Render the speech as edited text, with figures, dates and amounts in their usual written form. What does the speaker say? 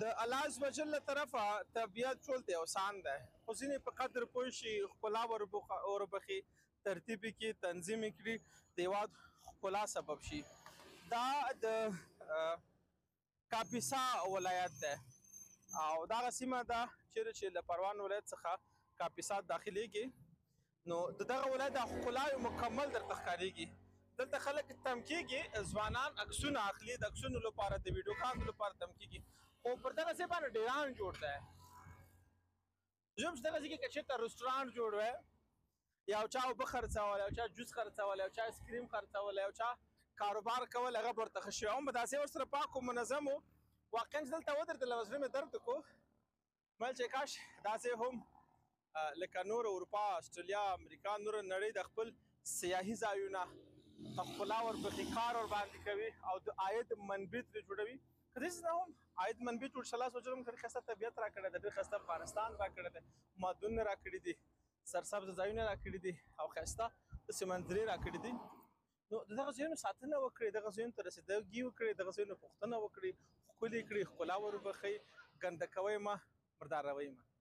د الله عز وجل له طرفه طبیعت ټول دی اوسان دی خو ځینې په قدر پوه شي ښکلا وربخي ترتیب کړي تنظیم کړي د هېواد ښکلا سبب شي دا د کاپیسا ولایت دی او دغه سیمه ده چیرې چې له پروان ولایت څخه کاپیسا داخليږي نو دغه ولایت د ښکلاوې مکمل درته ښکارېږي دلته خلک تم کېږي ځوانان عکسونه اخلي د عکسونو لپاره د ویډیو کانو لپاره تم کېږي خو پر دغه ځای باندې ډیران جوړ دی زه هم چې دغه ځای کې که چېرته رسټورانټ جوړ وی یو چا اوبه خرڅول یو چا جوس خرڅول یو چا آیسکریم خرڅول یو چا کاروبار کول هغه به ورته ښه شي هم به داسې ورسره پاک و منظم و واقعا چې دلته ودرېدل زړه مې درد وکړو مل چې کاش داسې هم لکه نور اروپا استرالیا امریکا نور نړۍ د خپل سیاحي ځایونه ښکلا ورپسې کار ورباندې کوي او د عاید منبع ترې جوړوي که داسې نه هم عاید منبع جوړ شي الله عز وجل موږ ته ډېر ښایسته طبیعت راکړی دی ډېر ښایسته افغانستان راکړی دی مادونه راکړي دي سرسبزه ځایونه راکړي دي او ښایسته داسې منظرې راکړي دي نو د دغه ځایونو ساتنه وکړئ دغه ځایونو ته رسیدګي وکړئ دغه ځایونو پوښتنه وکړئ ښکلي کړئ ښکلا وربخئ ګنده کوئ مه مرداروئ مه